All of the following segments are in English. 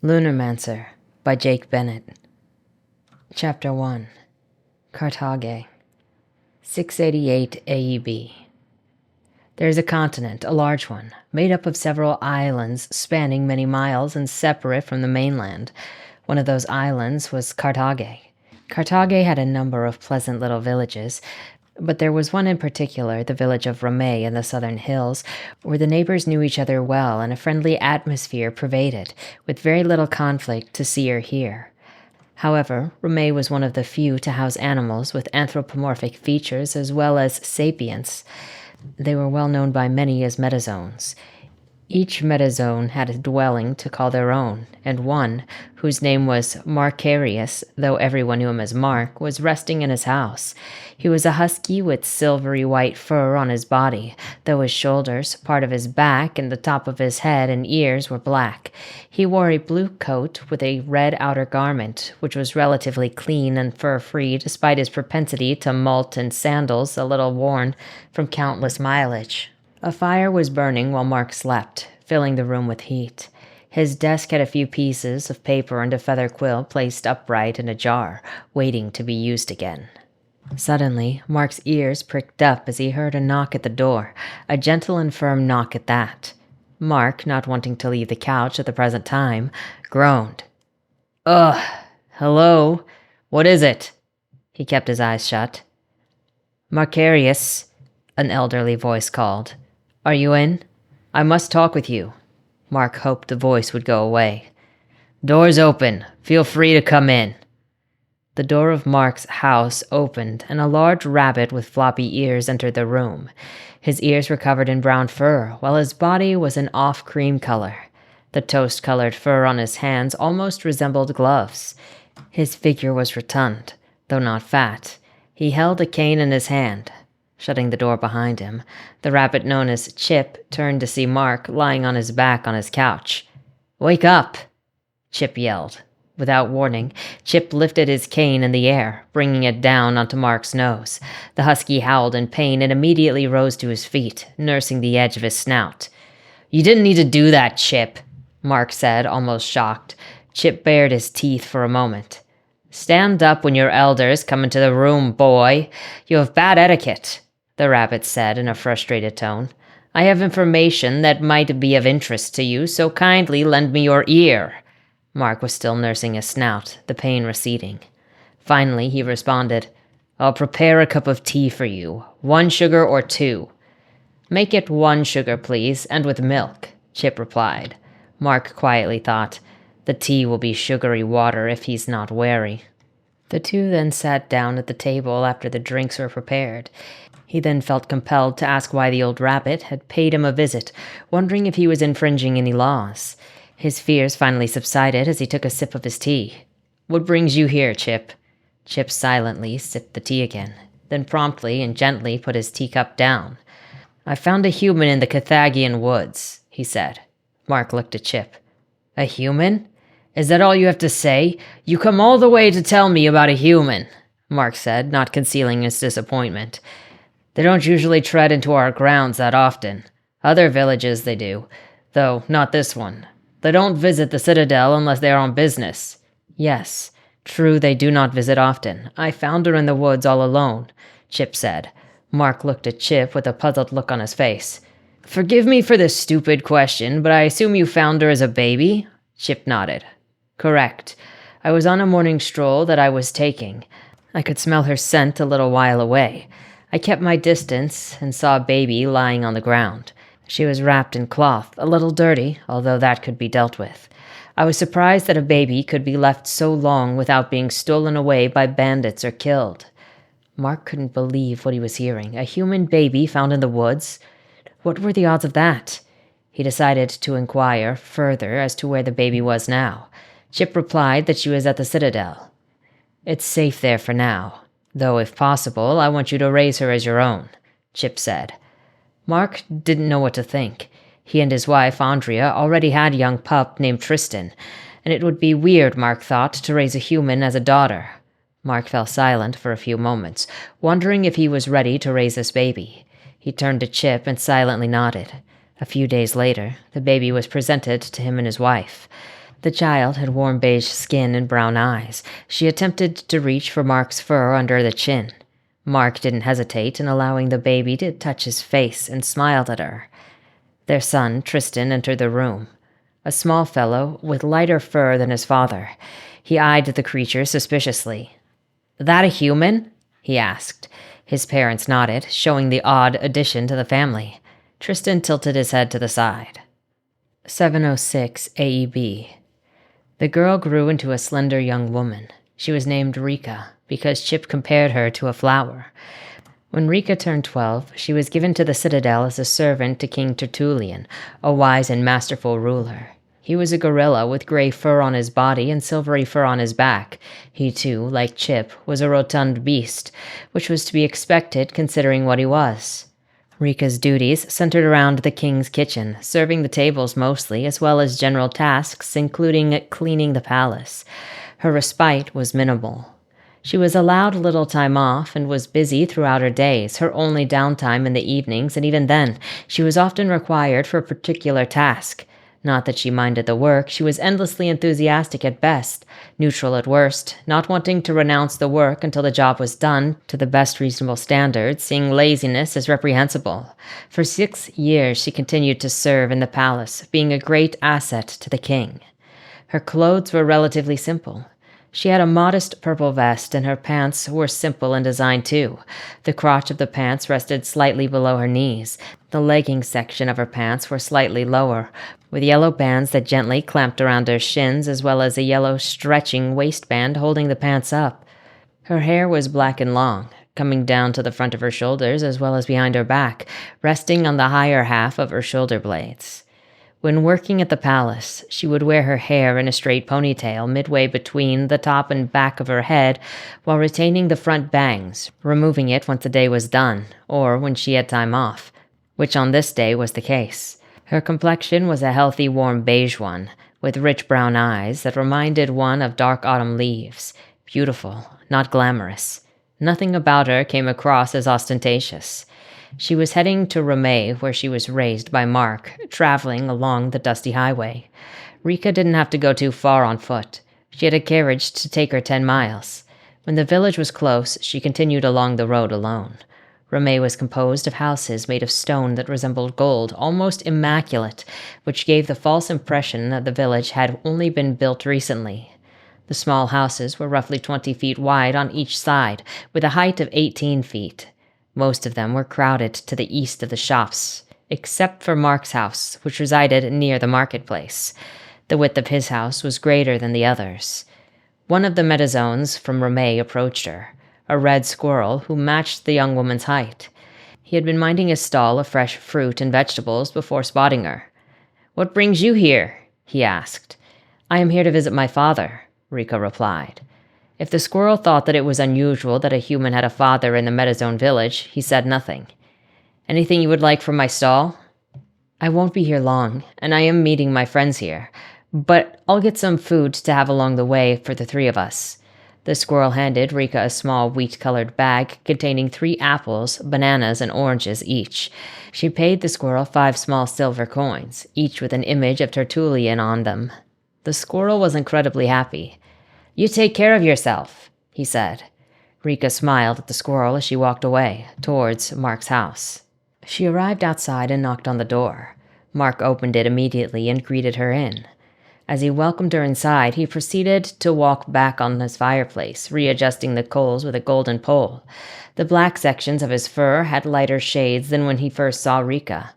Lunarmancer by Jake Bennett. Chapter 1. Carthage, 688 AEB. There is a continent, a large one, made up of several islands spanning many miles and separate from the mainland. One of those islands was Carthage. Carthage had a number of pleasant little villages, but there was one in particular, the village of Ramay in the southern hills, where the neighbors knew each other well and a friendly atmosphere pervaded, with very little conflict to see or hear. However, Ramay was one of the few to house animals with anthropomorphic features as well as sapience. They were well known by many as metazones. Each metazone had a dwelling to call their own, and one, whose name was Marcarius, though everyone knew him as Mark, was resting in his house. He was a husky with silvery white fur on his body, though his shoulders, part of his back, and the top of his head and ears were black. He wore a blue coat with a red outer garment, which was relatively clean and fur-free despite his propensity to molt and sandals a little worn from countless mileage. A fire was burning while Mark slept, filling the room with heat. His desk had a few pieces of paper and a feather quill placed upright in a jar, waiting to be used again. Suddenly, Mark's ears pricked up as he heard a knock at the door, a gentle and firm knock at that. Mark, not wanting to leave the couch at the present time, groaned. "Ugh, hello? What is it?" He kept his eyes shut. "Marcarius," an elderly voice called. "Are you in? I must talk with you." Mark hoped the voice would go away. "Door's open. Feel free to come in." The door of Mark's house opened, and a large rabbit with floppy ears entered the room. His ears were covered in brown fur, while his body was an off-cream color. The toast-colored fur on his hands almost resembled gloves. His figure was rotund, though not fat. He held a cane in his hand. Shutting the door behind him, the rabbit known as Chip turned to see Mark lying on his back on his couch. "Wake up!" Chip yelled. Without warning, Chip lifted his cane in the air, bringing it down onto Mark's nose. The husky howled in pain and immediately rose to his feet, nursing the edge of his snout. "You didn't need to do that, Chip," Mark said, almost shocked. Chip bared his teeth for a moment. "Stand up when your elders come into the room, boy. You have bad etiquette," the rabbit said in a frustrated tone. "I have information that might be of interest to you, so kindly lend me your ear." Mark was still nursing his snout, the pain receding. Finally, he responded, "I'll prepare a cup of tea for you. 1 sugar or 2? "Make it 1 sugar, please, and with milk," Chip replied. Mark quietly thought, the tea will be sugary water if he's not wary. The two then sat down at the table after the drinks were prepared. He then felt compelled to ask why the old rabbit had paid him a visit, wondering if he was infringing any laws. His fears finally subsided as he took a sip of his tea. "What brings you here, Chip?" Chip silently sipped the tea again, then promptly and gently put his teacup down. "I found a human in the Carthagian woods," he said. Mark looked at Chip. "A human? Is that all you have to say? You come all the way to tell me about a human," Mark said, not concealing his disappointment. "They don't usually tread into our grounds that often. Other villages they do, though not this one. They don't visit the citadel unless they are on business." "Yes, true, they do not visit often. I found her in the woods all alone," Chip said. Mark looked at Chip with a puzzled look on his face. "Forgive me for this stupid question, but I assume you found her as a baby?" Chip nodded. "Correct. I was on a morning stroll that I was taking. I could smell her scent a little while away. I kept my distance and saw a baby lying on the ground. She was wrapped in cloth, a little dirty, although that could be dealt with. I was surprised that a baby could be left so long without being stolen away by bandits or killed." Mark couldn't believe what he was hearing. A human baby found in the woods? What were the odds of that? He decided to inquire further as to where the baby was now. Chip replied that she was at the citadel. "It's safe there for now, though if possible, I want you to raise her as your own," Chip said. Mark didn't know what to think. He and his wife, Andrea, already had a young pup named Tristan, and it would be weird, Mark thought, to raise a human as a daughter. Mark fell silent for a few moments, wondering if he was ready to raise this baby. He turned to Chip and silently nodded. A few days later, the baby was presented to him and his wife. The child had warm beige skin and brown eyes. She attempted to reach for Mark's fur under the chin. Mark didn't hesitate in allowing the baby to touch his face and smiled at her. Their son, Tristan, entered the room. A small fellow with lighter fur than his father. He eyed the creature suspiciously. "That a human?" he asked. His parents nodded, showing the odd addition to the family. Tristan tilted his head to the side. 706 AEB. The girl grew into a slender young woman. She was named Rika, because Chip compared her to a flower. When Rika turned 12, she was given to the Citadel as a servant to King Tertullian, a wise and masterful ruler. He was a gorilla with gray fur on his body and silvery fur on his back. He, too, like Chip, was a rotund beast, which was to be expected considering what he was. Rika's duties centered around the king's kitchen, serving the tables mostly, as well as general tasks, including cleaning the palace. Her respite was minimal. She was allowed little time off and was busy throughout her days, her only downtime in the evenings, and even then, she was often required for a particular task. Not that she minded the work, she was endlessly enthusiastic at best, neutral at worst, not wanting to renounce the work until the job was done to the best reasonable standards, seeing laziness as reprehensible. For 6 years she continued to serve in the palace, being a great asset to the king. Her clothes were relatively simple. She had a modest purple vest, and her pants were simple in design too. The crotch of the pants rested slightly below her knees. The legging section of her pants were slightly lower, with yellow bands that gently clamped around her shins, as well as a yellow stretching waistband holding the pants up. Her hair was black and long, coming down to the front of her shoulders as well as behind her back, resting on the higher half of her shoulder blades. When working at the palace, she would wear her hair in a straight ponytail midway between the top and back of her head while retaining the front bangs, removing it once the day was done, or when she had time off, which on this day was the case. Her complexion was a healthy, warm beige one, with rich brown eyes that reminded one of dark autumn leaves. Beautiful, not glamorous. Nothing about her came across as ostentatious. She was heading to Ramay, where she was raised by Mark, traveling along the dusty highway. Rika didn't have to go too far on foot. She had a carriage to take her 10 miles. When the village was close, she continued along the road alone. Ramay was composed of houses made of stone that resembled gold, almost immaculate, which gave the false impression that the village had only been built recently. The small houses were roughly 20 feet wide on each side, with a height of 18 feet. Most of them were crowded to the east of the shops, except for Mark's house, which resided near the marketplace. The width of his house was greater than the others. One of the Metazones from Ramay approached her, a red squirrel who matched the young woman's height. He had been minding his stall of fresh fruit and vegetables before spotting her. "What brings you here?" he asked. "I am here to visit my father," Rika replied. If the squirrel thought that it was unusual that a human had a father in the Metazone village, he said nothing. "Anything you would like from my stall?" "I won't be here long, and I am meeting my friends here, but I'll get some food to have along the way for the 3 of us." The squirrel handed Rika a small wheat-colored bag containing 3 apples, bananas, and oranges each. She paid the squirrel 5 small silver coins, each with an image of Tertullian on them. The squirrel was incredibly happy. "You take care of yourself," he said. Rika smiled at the squirrel as she walked away, towards Mark's house. She arrived outside and knocked on the door. Mark opened it immediately and greeted her in. As he welcomed her inside, he proceeded to walk back on his fireplace, readjusting the coals with a golden pole. The black sections of his fur had lighter shades than when he first saw Rika.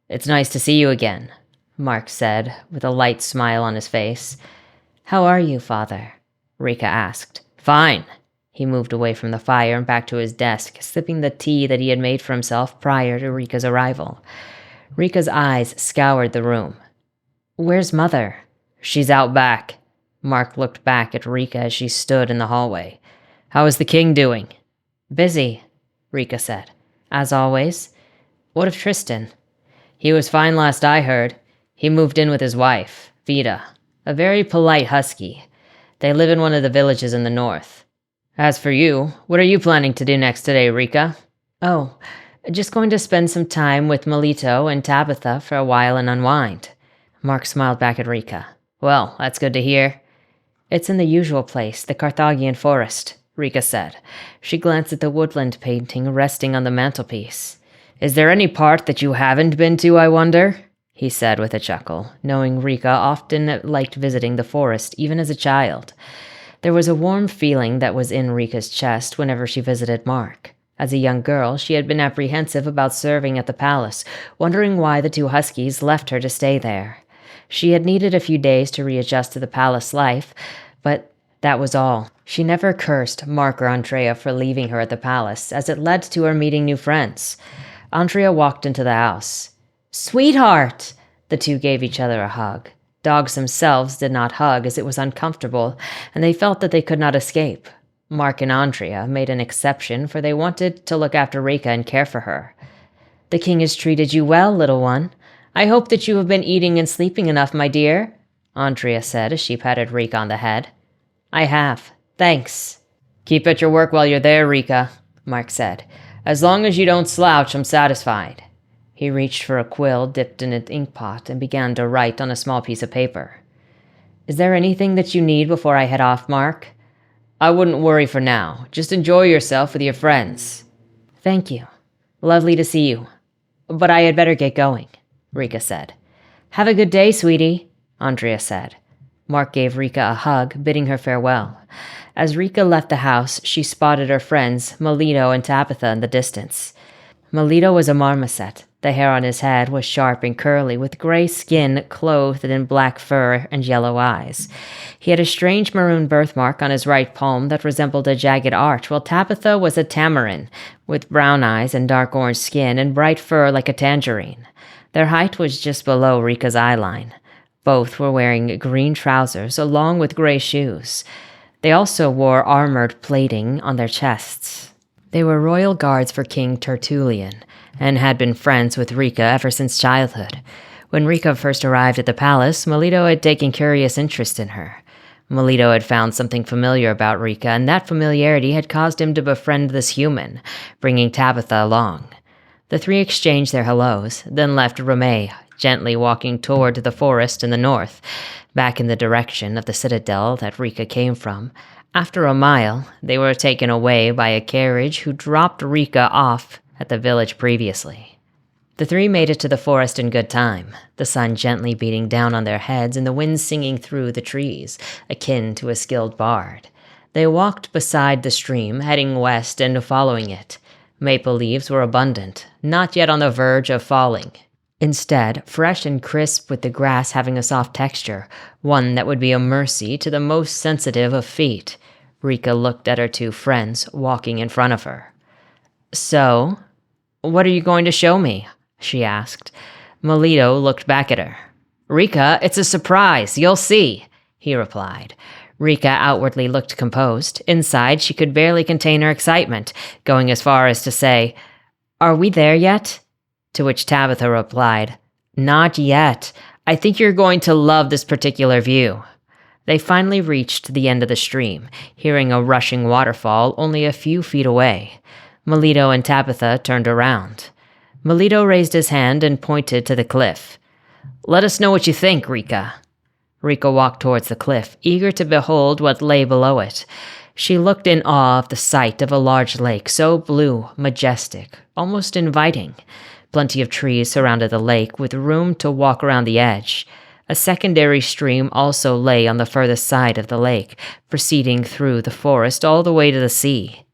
"It's nice to see you again," Mark said, with a light smile on his face. "How are you, father?" Rika asked. "Fine." He moved away from the fire and back to his desk, sipping the tea that he had made for himself prior to Rika's arrival. Rika's eyes scoured the room. "Where's Mother?" "She's out back." Mark looked back at Rika as she stood in the hallway. "How is the king doing?" "Busy," Rika said. "As always." "What of Tristan?" "He was fine last I heard. He moved in with his wife, Vida, a very polite husky. They live in one of the villages in the north. As for you, what are you planning to do next today, Rika?" "Oh, just going to spend some time with Melito and Tabitha for a while and unwind." Mark smiled back at Rika. Well, that's good to hear. It's in the usual place, the Carthaginian forest, Rika said. She glanced at the woodland painting resting on the mantelpiece. Is there any part that you haven't been to, I wonder? He said with a chuckle, knowing Rika often liked visiting the forest, even as a child. There was a warm feeling that was in Rika's chest whenever she visited Mark. As a young girl, she had been apprehensive about serving at the palace, wondering why the two huskies left her to stay there. She had needed a few days to readjust to the palace life, but that was all. She never cursed Mark or Andrea for leaving her at the palace, as it led to her meeting new friends. Andrea walked into the house. "Sweetheart!" The two gave each other a hug. Dogs themselves did not hug, as it was uncomfortable, and they felt that they could not escape. Mark and Andrea made an exception, for they wanted to look after Rika and care for her. "The king has treated you well, little one. I hope that you have been eating and sleeping enough, my dear," Andrea said as she patted Rika on the head. "I have. Thanks." "Keep at your work while you're there, Rika," Mark said. "As long as you don't slouch, I'm satisfied." He reached for a quill dipped in an inkpot and began to write on a small piece of paper. "Is there anything that you need before I head off, Mark?" "I wouldn't worry for now. Just enjoy yourself with your friends." "Thank you. Lovely to see you. But I had better get going," Rika said. "Have a good day, sweetie," Andrea said. Mark gave Rika a hug, bidding her farewell. As Rika left the house, she spotted her friends, Melito and Tabitha, in the distance. Melito was a marmoset. The hair on his head was sharp and curly, with gray skin clothed in black fur and yellow eyes. He had a strange maroon birthmark on his right palm that resembled a jagged arch, while Tabitha was a tamarin, with brown eyes and dark orange skin and bright fur like a tangerine. Their height was just below Rika's eyeline. Both were wearing green trousers along with gray shoes. They also wore armored plating on their chests. They were royal guards for King Tertullian, and had been friends with Rika ever since childhood. When Rika first arrived at the palace, Melito had taken curious interest in her. Melito had found something familiar about Rika, and that familiarity had caused him to befriend this human, bringing Tabitha along. The three exchanged their hellos, then left Ramay, gently walking toward the forest in the north, back in the direction of the citadel that Rika came from. After a mile, they were taken away by a carriage who dropped Rika off at the village previously. The three made it to the forest in good time, the sun gently beating down on their heads and the wind singing through the trees, akin to a skilled bard. They walked beside the stream, heading west and following it. Maple leaves were abundant, not yet on the verge of falling. Instead, fresh and crisp, with the grass having a soft texture, one that would be a mercy to the most sensitive of feet. Rika looked at her two friends walking in front of her. "So, what are you going to show me?" she asked. Melito looked back at her. "Rika, it's a surprise, you'll see," he replied. Rika outwardly looked composed. Inside, she could barely contain her excitement, going as far as to say, "Are we there yet?" To which Tabitha replied, "Not yet. I think you're going to love this particular view." They finally reached the end of the stream, hearing a rushing waterfall only a few feet away. Melito and Tabitha turned around. Melito raised his hand and pointed to the cliff. "Let us know what you think, Rika." Rika walked towards the cliff, eager to behold what lay below it. She looked in awe of the sight of a large lake, so blue, majestic, almost inviting. Plenty of trees surrounded the lake, with room to walk around the edge. A secondary stream also lay on the furthest side of the lake, proceeding through the forest all the way to the sea.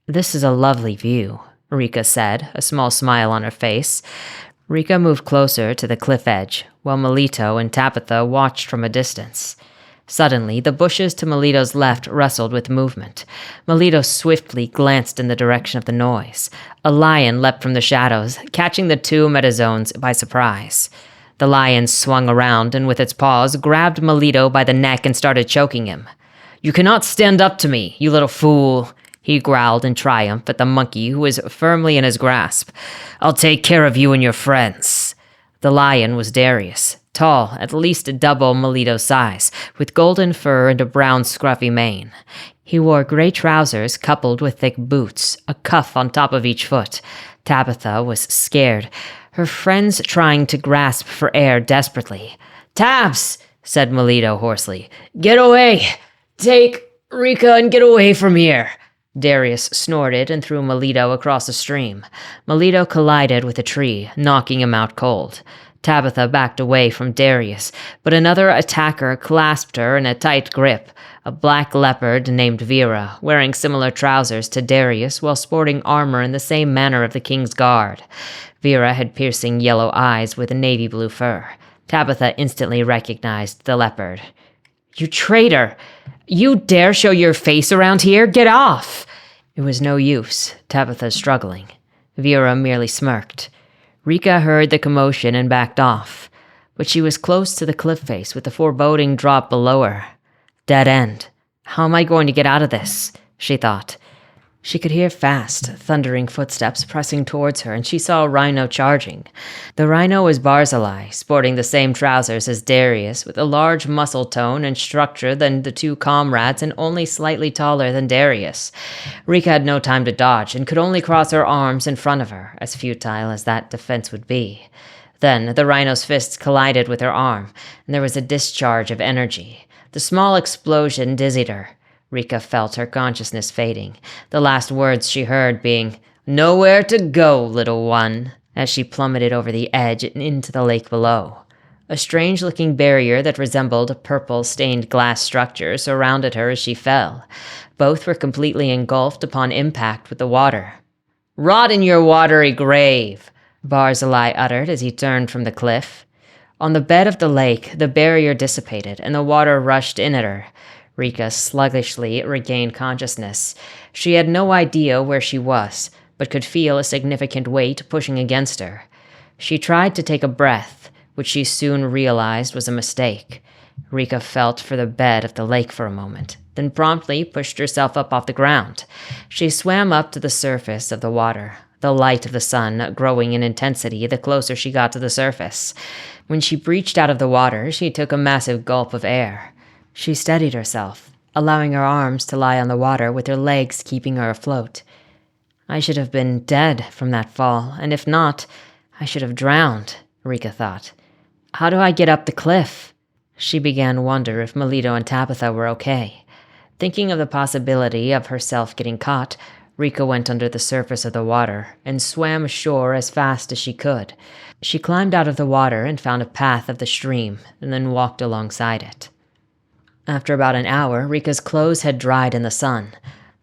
"This is a lovely view," Rika said, a small smile on her face. Rika moved closer to the cliff edge, while Melito and Tabitha watched from a distance. Suddenly, the bushes to Melito's left rustled with movement. Melito swiftly glanced in the direction of the noise. A lion leapt from the shadows, catching the two metazones by surprise. The lion swung around and with its paws grabbed Melito by the neck and started choking him. "You cannot stand up to me, you little fool," he growled in triumph at the monkey who was firmly in his grasp. "I'll take care of you and your friends." The lion was Darius, tall, at least double Melito's size, with golden fur and a brown scruffy mane. He wore gray trousers coupled with thick boots, a cuff on top of each foot. Tabitha was scared, her friends trying to grasp for air desperately. "Tabs!" said Melito hoarsely. "Get away! Take Rika and get away from here!" Darius snorted and threw Melito across the stream. Melito collided with a tree, knocking him out cold. Tabitha backed away from Darius, but another attacker clasped her in a tight grip, a black leopard named Vera, wearing similar trousers to Darius while sporting armor in the same manner of the King's Guard. Vera had piercing yellow eyes with navy blue fur. Tabitha instantly recognized the leopard. "You traitor! You dare show your face around here? Get off!" It was no use, Tabitha struggling. Vera merely smirked. Rika heard the commotion and backed off, but she was close to the cliff face with the foreboding drop below her. Dead end. How am I going to get out of this? She thought. She could hear fast, thundering footsteps pressing towards her, and she saw a rhino charging. The rhino was Barzillai, sporting the same trousers as Darius, with a large muscle tone and structure than the two comrades and only slightly taller than Darius. Rika had no time to dodge and could only cross her arms in front of her, as futile as that defense would be. Then the rhino's fists collided with her arm, and there was a discharge of energy. The small explosion dizzied her. Rika felt her consciousness fading, the last words she heard being, "Nowhere to go, little one," as she plummeted over the edge and into the lake below. A strange-looking barrier that resembled purple-stained glass structure surrounded her as she fell. Both were completely engulfed upon impact with the water. "Rot in your watery grave," Barzillai uttered as he turned from the cliff. On the bed of the lake, the barrier dissipated, and the water rushed in at her. Rika sluggishly regained consciousness. She had no idea where she was, but could feel a significant weight pushing against her. She tried to take a breath, which she soon realized was a mistake. Rika felt for the bed of the lake for a moment, then promptly pushed herself up off the ground. She swam up to the surface of the water, the light of the sun growing in intensity the closer she got to the surface. When she breached out of the water, she took a massive gulp of air. She steadied herself, allowing her arms to lie on the water with her legs keeping her afloat. I should have been dead from that fall, and if not, I should have drowned, Rika thought. How do I get up the cliff? She began to wonder if Melito and Tabitha were okay. Thinking of the possibility of herself getting caught, Rika went under the surface of the water and swam ashore as fast as she could. She climbed out of the water and found a path of the stream, and then walked alongside it. After about an hour, Rika's clothes had dried in the sun,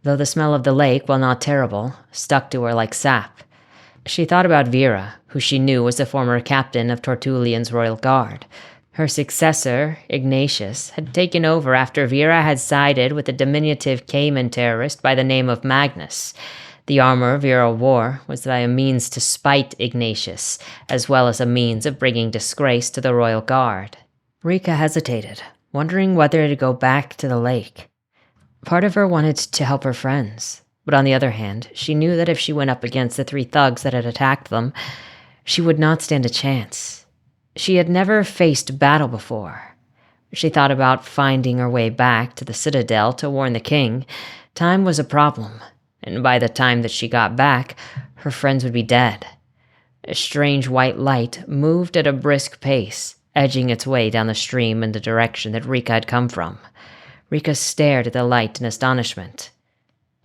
though the smell of the lake, while not terrible, stuck to her like sap. She thought about Vera, who she knew was the former captain of Tortulian's royal guard. Her successor, Ignatius, had taken over after Vera had sided with a diminutive Cayman terrorist by the name of Magnus. The armor Vera wore was by a means to spite Ignatius, as well as a means of bringing disgrace to the royal guard. Rika hesitated, wondering whether to go back to the lake. Part of her wanted to help her friends, but on the other hand, she knew that if she went up against the 3 thugs that had attacked them, she would not stand a chance. She had never faced battle before. She thought about finding her way back to the citadel to warn the king. Time was a problem, and by the time that she got back, her friends would be dead. A strange white light moved at a brisk pace, edging its way down the stream in the direction that Rika had come from. Rika stared at the light in astonishment.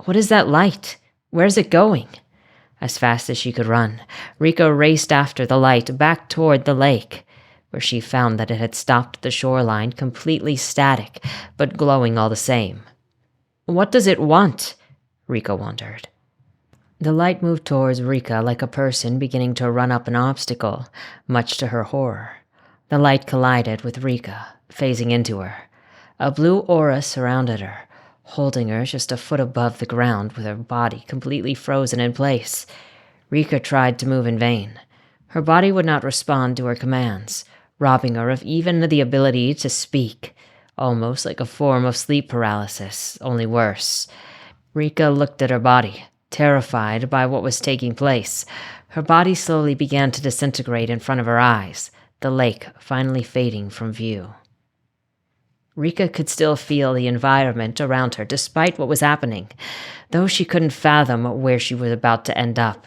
What is that light? Where is it going? As fast as she could run, Rika raced after the light back toward the lake, where she found that it had stopped at the shoreline completely static, but glowing all the same. What does it want? Rika wondered. The light moved towards Rika like a person beginning to run up an obstacle, much to her horror. The light collided with Rika, phasing into her. A blue aura surrounded her, holding her just a foot above the ground with her body completely frozen in place. Rika tried to move in vain. Her body would not respond to her commands, robbing her of even the ability to speak, almost like a form of sleep paralysis, only worse. Rika looked at her body, terrified by what was taking place. Her body slowly began to disintegrate in front of her eyes, the lake finally fading from view. Rika could still feel the environment around her despite what was happening, though she couldn't fathom where she was about to end up.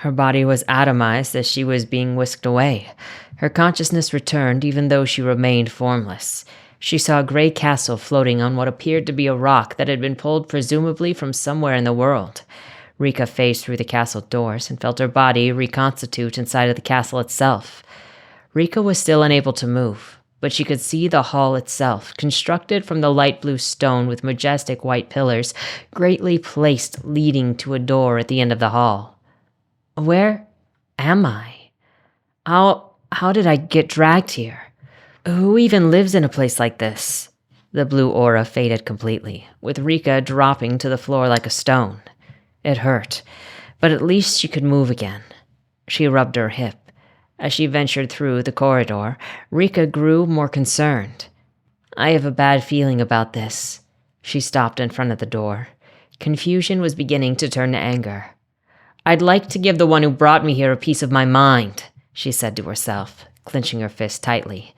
Her body was atomized as she was being whisked away. Her consciousness returned even though she remained formless. She saw a gray castle floating on what appeared to be a rock that had been pulled presumably from somewhere in the world. Rika phased through the castle doors and felt her body reconstitute inside of the castle itself. Rika was still unable to move, but she could see the hall itself, constructed from the light blue stone with majestic white pillars, greatly placed leading to a door at the end of the hall. Where am I? How did I get dragged here? Who even lives in a place like this? The blue aura faded completely, with Rika dropping to the floor like a stone. It hurt, but at least she could move again. She rubbed her hip. As she ventured through the corridor, Rika grew more concerned. I have a bad feeling about this. She stopped in front of the door. Confusion was beginning to turn to anger. I'd like to give the one who brought me here a piece of my mind, she said to herself, clenching her fist tightly.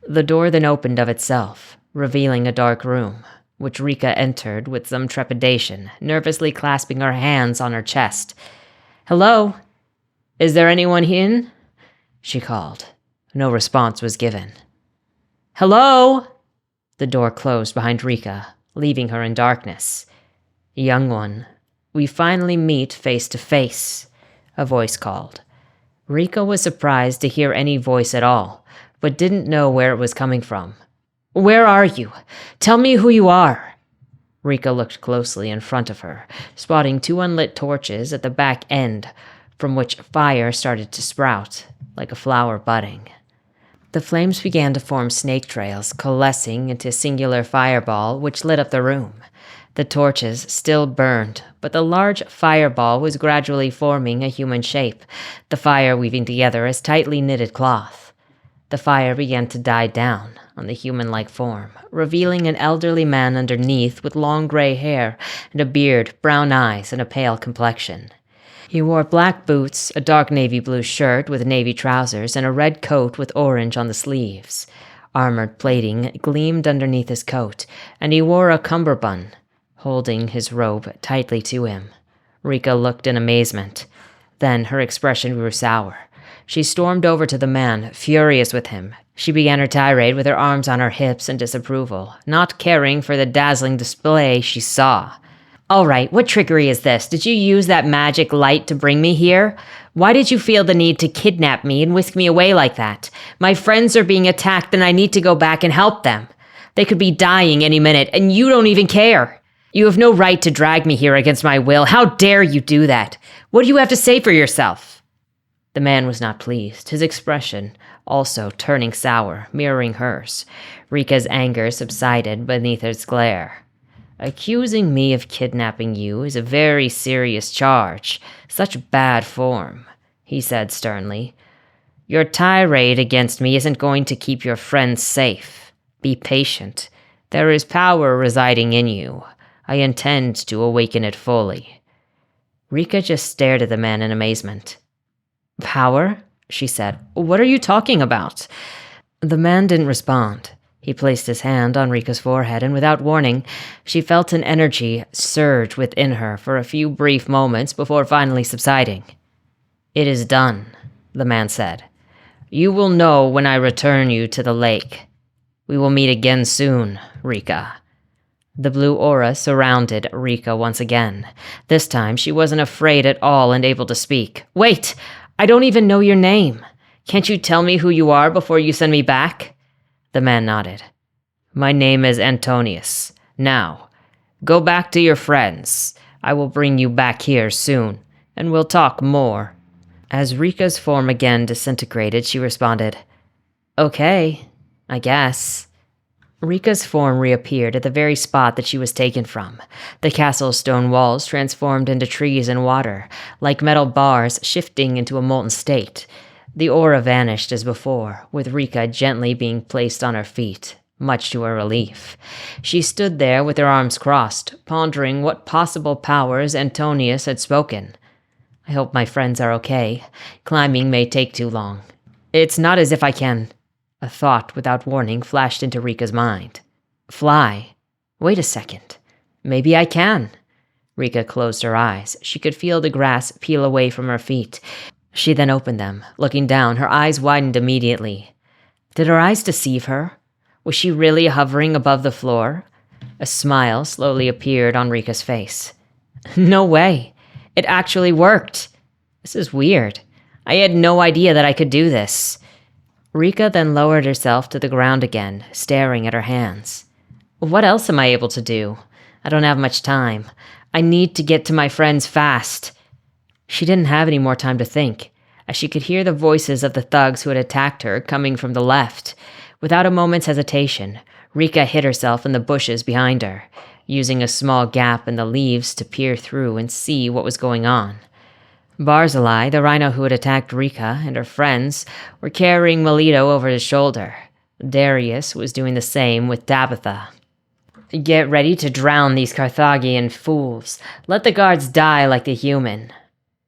The door then opened of itself, revealing a dark room, which Rika entered with some trepidation, nervously clasping her hands on her chest. Hello? Is there anyone in? She called. No response was given. Hello? The door closed behind Rika, leaving her in darkness. Young one, we finally meet face to face, a voice called. Rika was surprised to hear any voice at all, but didn't know where it was coming from. Where are you? Tell me who you are. Rika looked closely in front of her, spotting 2 unlit torches at the back end, from which fire started to sprout, like a flower budding. The flames began to form snake trails, coalescing into a singular fireball which lit up the room. The torches still burned, but the large fireball was gradually forming a human shape, the fire weaving together as tightly knitted cloth. The fire began to die down on the human-like form, revealing an elderly man underneath with long gray hair and a beard, brown eyes, and a pale complexion. He wore black boots, a dark navy blue shirt with navy trousers, and a red coat with orange on the sleeves. Armored plating gleamed underneath his coat, and he wore a cummerbund, holding his robe tightly to him. Rika looked in amazement. Then her expression grew sour. She stormed over to the man, furious with him. She began her tirade with her arms on her hips in disapproval, not caring for the dazzling display she saw. All right, what trickery is this? Did you use that magic light to bring me here? Why did you feel the need to kidnap me and whisk me away like that? My friends are being attacked and I need to go back and help them. They could be dying any minute and you don't even care. You have no right to drag me here against my will. How dare you do that? What do you have to say for yourself? The man was not pleased, his expression also turning sour, mirroring hers. Rika's anger subsided beneath his glare. Accusing me of kidnapping you is a very serious charge, such bad form, he said sternly. Your tirade against me isn't going to keep your friends safe. Be patient. There is power residing in you. I intend to awaken it fully. Rika just stared at the man in amazement. Power? She said. What are you talking about? The man didn't respond. He placed his hand on Rika's forehead, and without warning, she felt an energy surge within her for a few brief moments before finally subsiding. It is done, the man said. You will know when I return you to the lake. We will meet again soon, Rika. The blue aura surrounded Rika once again. This time, she wasn't afraid at all and able to speak. Wait! I don't even know your name. Can't you tell me who you are before you send me back? The man nodded. My name is Antonius. Now, go back to your friends. I will bring you back here soon, and we'll talk more. As Rika's form again disintegrated, she responded, Okay, I guess. Rika's form reappeared at the very spot that she was taken from. The castle's stone walls transformed into trees and water, like metal bars shifting into a molten state. The aura vanished as before, with Rika gently being placed on her feet, much to her relief. She stood there with her arms crossed, pondering what possible powers Antonius had spoken. I hope my friends are okay. Climbing may take too long. It's not as if I can... A thought without warning flashed into Rika's mind. Fly. Wait a second. Maybe I can. Rika closed her eyes. She could feel the grass peel away from her feet. She then opened them. Looking down, her eyes widened immediately. Did her eyes deceive her? Was she really hovering above the floor? A smile slowly appeared on Rika's face. No way. It actually worked. This is weird. I had no idea that I could do this. Rika then lowered herself to the ground again, staring at her hands. What else am I able to do? I don't have much time. I need to get to my friends fast. She didn't have any more time to think, as she could hear the voices of the thugs who had attacked her coming from the left. Without a moment's hesitation, Rika hid herself in the bushes behind her, using a small gap in the leaves to peer through and see what was going on. Barzillai, the rhino who had attacked Rika and her friends, were carrying Melito over his shoulder. Darius was doing the same with Tabitha. Get ready to drown these Carthaginian fools. Let the guards die like the human,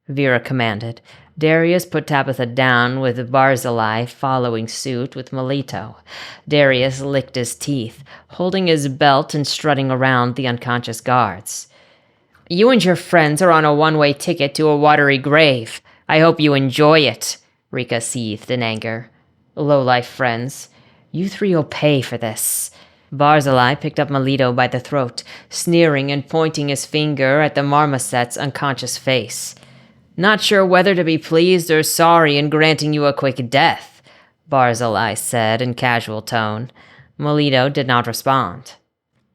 Vera commanded. Darius put Tabitha down, with Barzillai following suit with Melito. Darius licked his teeth, holding his belt and strutting around the unconscious guards. You and your friends are on a one-way ticket to a watery grave. I hope you enjoy it, Rika seethed in anger. Low-life friends. You three will pay for this. Barzillai picked up Melito by the throat, sneering and pointing his finger at the marmoset's unconscious face. Not sure whether to be pleased or sorry in granting you a quick death, Barzillai said in casual tone. Melito did not respond.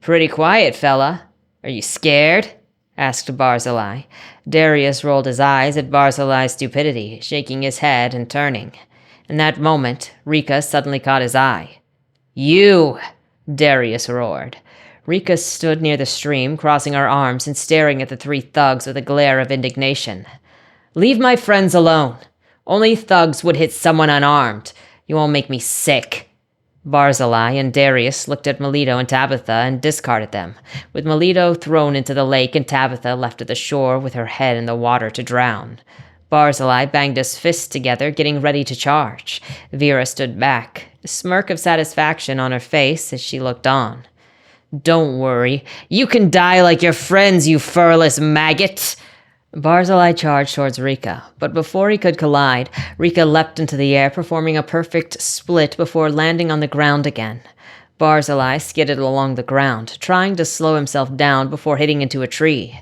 Pretty quiet, fella. Are you scared? Asked Barzillai. Darius rolled his eyes at Barzillai's stupidity, shaking his head and turning. In that moment, Rika suddenly caught his eye. You! Darius roared. Rika stood near the stream, crossing her arms and staring at the three thugs with a glare of indignation. Leave my friends alone. Only thugs would hit someone unarmed. You won't make me sick. Barzillai and Darius looked at Melito and Tabitha and discarded them, with Melito thrown into the lake and Tabitha left at the shore with her head in the water to drown. Barzillai banged his fists together, getting ready to charge. Vera stood back, a smirk of satisfaction on her face as she looked on. Don't worry. You can die like your friends, you furless maggot! Barzillai charged towards Rika, but before he could collide, Rika leapt into the air, performing a perfect split before landing on the ground again. Barzillai skidded along the ground, trying to slow himself down before hitting into a tree.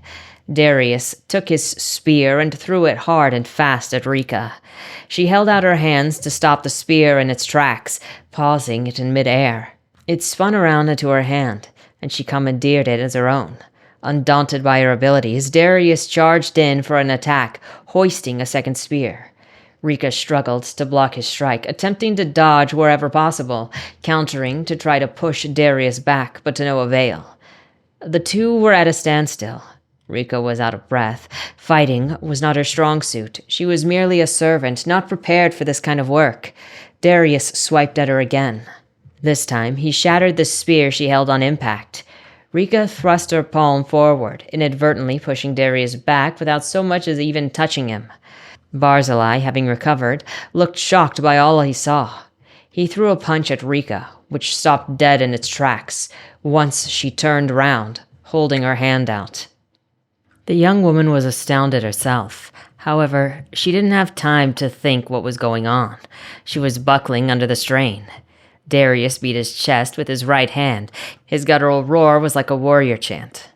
Darius took his spear and threw it hard and fast at Rika. She held out her hands to stop the spear in its tracks, pausing it in midair. It spun around into her hand, and she commandeered it as her own. Undaunted by her abilities, Darius charged in for an attack, hoisting a second spear. Rika struggled to block his strike, attempting to dodge wherever possible, countering to try to push Darius back, but to no avail. The two were at a standstill. Rika was out of breath. Fighting was not her strong suit. She was merely a servant, not prepared for this kind of work. Darius swiped at her again. This time, he shattered the spear she held on impact. Rika thrust her palm forward, inadvertently pushing Darius back without so much as even touching him. Barzillai, having recovered, looked shocked by all he saw. He threw a punch at Rika, which stopped dead in its tracks, once she turned round, holding her hand out. The young woman was astounded herself. However, she didn't have time to think what was going on. She was buckling under the strain. Darius beat his chest with his right hand. His guttural roar was like a warrior chant.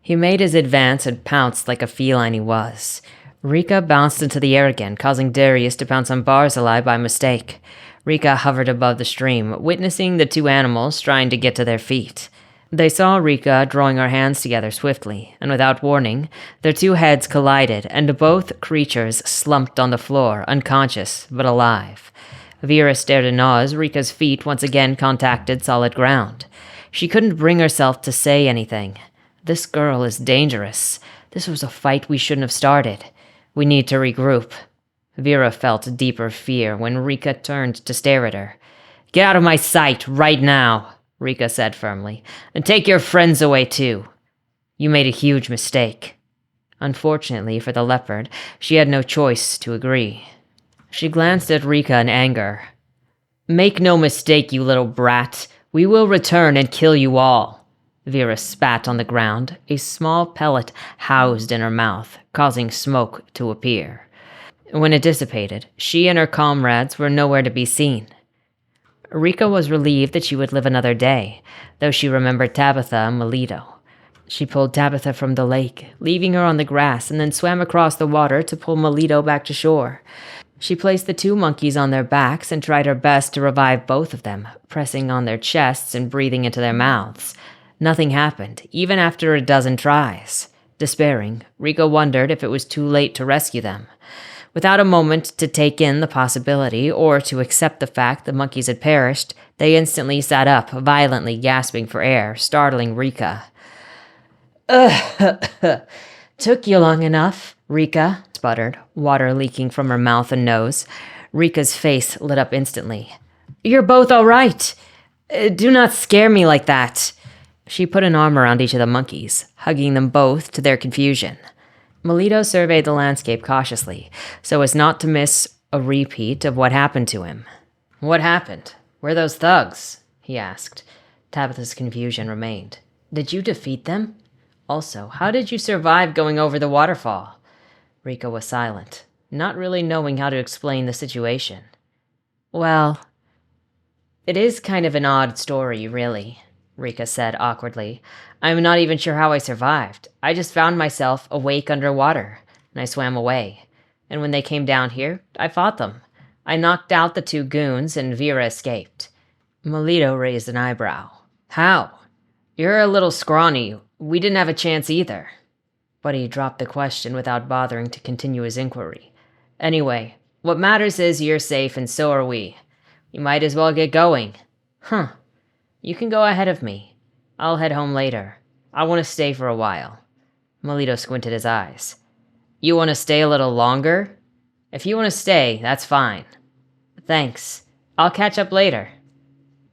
He made his advance and pounced like a feline he was. Rika bounced into the air again, causing Darius to pounce on Barzillai by mistake. Rika hovered above the stream, witnessing the two animals trying to get to their feet. They saw Rika drawing her hands together swiftly, and without warning, their two heads collided, and both creatures slumped on the floor, unconscious but alive. Vera stared in awe as Rika's feet once again contacted solid ground. She couldn't bring herself to say anything. This girl is dangerous. This was a fight we shouldn't have started. We need to regroup. Vera felt deeper fear when Rika turned to stare at her. Get out of my sight, right now, Rika said firmly, and take your friends away too. You made a huge mistake. Unfortunately for the leopard, she had no choice to agree. She glanced at Rika in anger. Make no mistake, you little brat. We will return and kill you all. Vera spat on the ground, a small pellet housed in her mouth, causing smoke to appear. When it dissipated, she and her comrades were nowhere to be seen. Rika was relieved that she would live another day, though she remembered Tabitha and Melito. She pulled Tabitha from the lake, leaving her on the grass, and then swam across the water to pull Melito back to shore. She placed the two monkeys on their backs and tried her best to revive both of them, pressing on their chests and breathing into their mouths. Nothing happened, even after a dozen tries. Despairing, Rika wondered if it was too late to rescue them. Without a moment to take in the possibility or to accept the fact the monkeys had perished, they instantly sat up, violently gasping for air, startling Rika. Took you long enough, Rika, sputtered, water leaking from her mouth and nose. Rika's face lit up instantly. You're both all right. Do not scare me like that. She put an arm around each of the monkeys, hugging them both to their confusion. Melito surveyed the landscape cautiously, so as not to miss a repeat of what happened to him. What happened? Where are those thugs? He asked. Tabitha's confusion remained. Did you defeat them? Also, how did you survive going over the waterfall? Rika was silent, not really knowing how to explain the situation. Well, it is kind of an odd story, really, Rika said awkwardly. I'm not even sure how I survived. I just found myself awake underwater, and I swam away. And when they came down here, I fought them. I knocked out the two goons, and Vera escaped. Melito raised an eyebrow. How? You're a little scrawny. We didn't have a chance either. But he dropped the question without bothering to continue his inquiry. Anyway, what matters is you're safe, and so are we. You might as well get going. Huh. You can go ahead of me. I'll head home later. I want to stay for a while. Melito squinted his eyes. You want to stay a little longer? If you want to stay, that's fine. Thanks. I'll catch up later.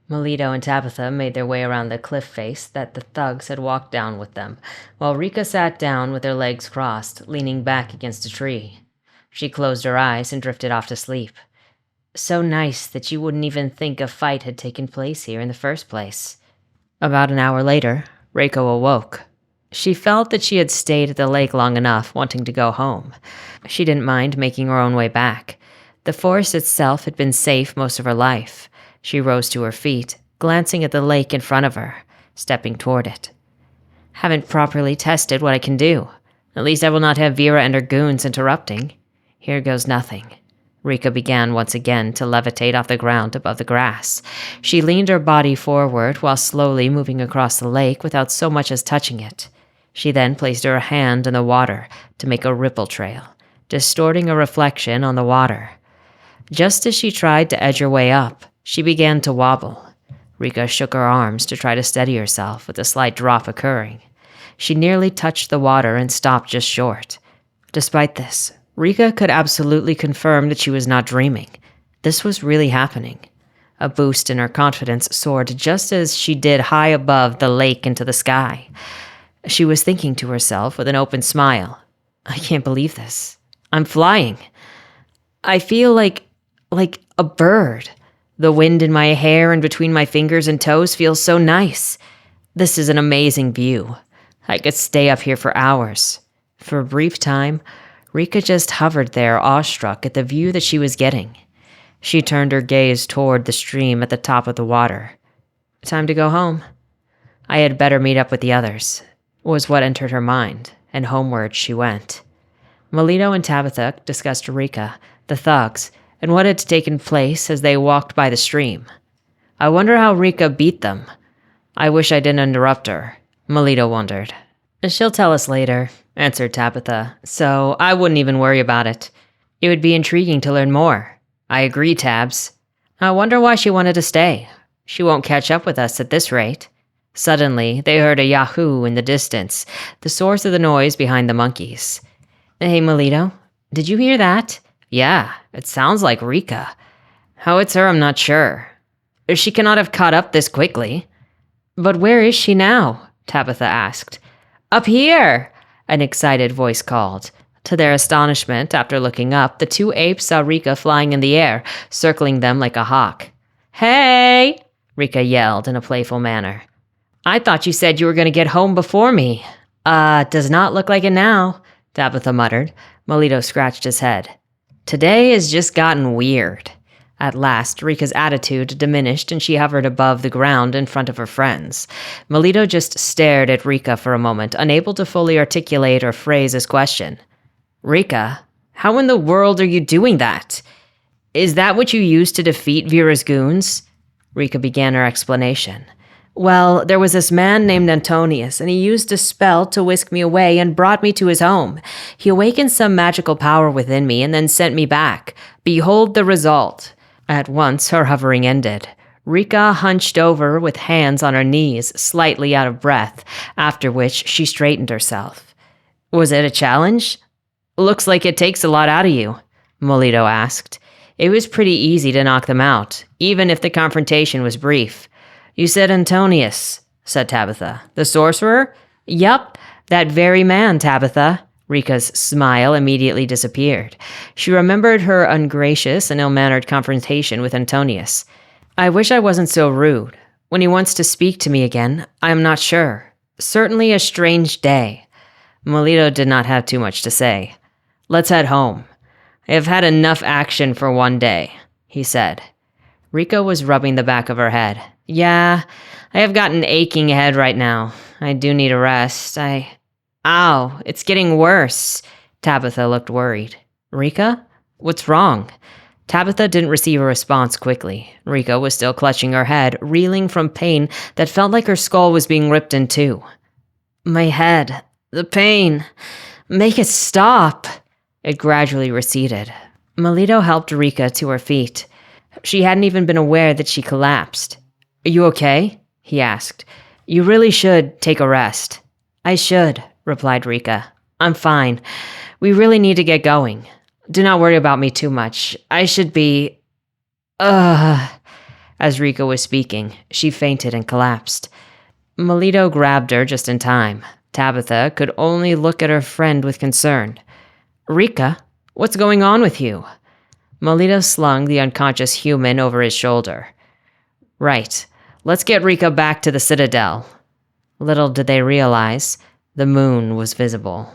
Melito and Tabitha made their way around the cliff face that the thugs had walked down with them, while Rika sat down with her legs crossed, leaning back against a tree. She closed her eyes and drifted off to sleep. So nice that you wouldn't even think a fight had taken place here in the first place. About an hour later, Reiko awoke. She felt that she had stayed at the lake long enough, wanting to go home. She didn't mind making her own way back. The forest itself had been safe most of her life. She rose to her feet, glancing at the lake in front of her, stepping toward it. Haven't properly tested what I can do. At least I will not have Vera and her goons interrupting. Here goes nothing. Rika began once again to levitate off the ground above the grass. She leaned her body forward while slowly moving across the lake without so much as touching it. She then placed her hand in the water to make a ripple trail, distorting a reflection on the water. Just as she tried to edge her way up, she began to wobble. Rika shook her arms to try to steady herself with a slight drop occurring. She nearly touched the water and stopped just short. Despite this, Rika could absolutely confirm that she was not dreaming. This was really happening. A boost in her confidence soared just as she did high above the lake into the sky. She was thinking to herself with an open smile, I can't believe this. I'm flying. I feel like a bird. The wind in my hair and between my fingers and toes feels so nice. This is an amazing view. I could stay up here for hours. For a brief time, Rika just hovered there, awestruck at the view that she was getting. She turned her gaze toward the stream at the top of the water. Time to go home. I had better meet up with the others, was what entered her mind, and homeward she went. Melito and Tabitha discussed Rika, the thugs, and what had taken place as they walked by the stream. I wonder how Rika beat them. I wish I didn't interrupt her, Melito wondered. She'll tell us later, answered Tabitha, so I wouldn't even worry about it. It would be intriguing to learn more. I agree, Tabs. I wonder why she wanted to stay. She won't catch up with us at this rate. Suddenly, they heard a yahoo in the distance, the source of the noise behind the monkeys. Hey, Melito, did you hear that? Yeah, it sounds like Rika. How it's her, I'm not sure. She cannot have caught up this quickly. But where is she now? Tabitha asked. Up here, an excited voice called. To their astonishment, after looking up, the two apes saw Rika flying in the air, circling them like a hawk. Hey! Rika yelled in a playful manner. I thought you said you were going to get home before me. Does not look like it now, Tabitha muttered. Melito scratched his head. Today has just gotten weird. At last, Rika's attitude diminished and she hovered above the ground in front of her friends. Melito just stared at Rika for a moment, unable to fully articulate or phrase his question. Rika, how in the world are you doing that? Is that what you used to defeat Vera's goons? Rika began her explanation. Well, there was this man named Antonius, and he used a spell to whisk me away and brought me to his home. He awakened some magical power within me and then sent me back. Behold the result. At once, her hovering ended. Rika hunched over with hands on her knees, slightly out of breath, after which she straightened herself. Was it a challenge? Looks like it takes a lot out of you, Melito asked. It was pretty easy to knock them out, even if the confrontation was brief. You said Antonius, said Tabitha. The sorcerer? Yup, that very man, Tabitha. Rika's smile immediately disappeared. She remembered her ungracious and ill-mannered confrontation with Antonius. I wish I wasn't so rude. When he wants to speak to me again, I am not sure. Certainly a strange day. Melito did not have too much to say. Let's head home. I have had enough action for one day, he said. Rika was rubbing the back of her head. Yeah, I have got an aching head right now. I do need a rest. Ow, it's getting worse. Tabitha looked worried. Rika? What's wrong? Tabitha didn't receive a response quickly. Rika was still clutching her head, reeling from pain that felt like her skull was being ripped in two. My head. The pain. Make it stop. It gradually receded. Melito helped Rika to her feet. She hadn't even been aware that she collapsed. Are you okay? He asked. You really should take a rest. I should, replied Rika. I'm fine. We really need to get going. Do not worry about me too much. I should be... As Rika was speaking, she fainted and collapsed. Melito grabbed her just in time. Tabitha could only look at her friend with concern. Rika, what's going on with you? Melito slung the unconscious human over his shoulder. Right. Let's get Rika back to the Citadel. Little did they realize, the moon was visible.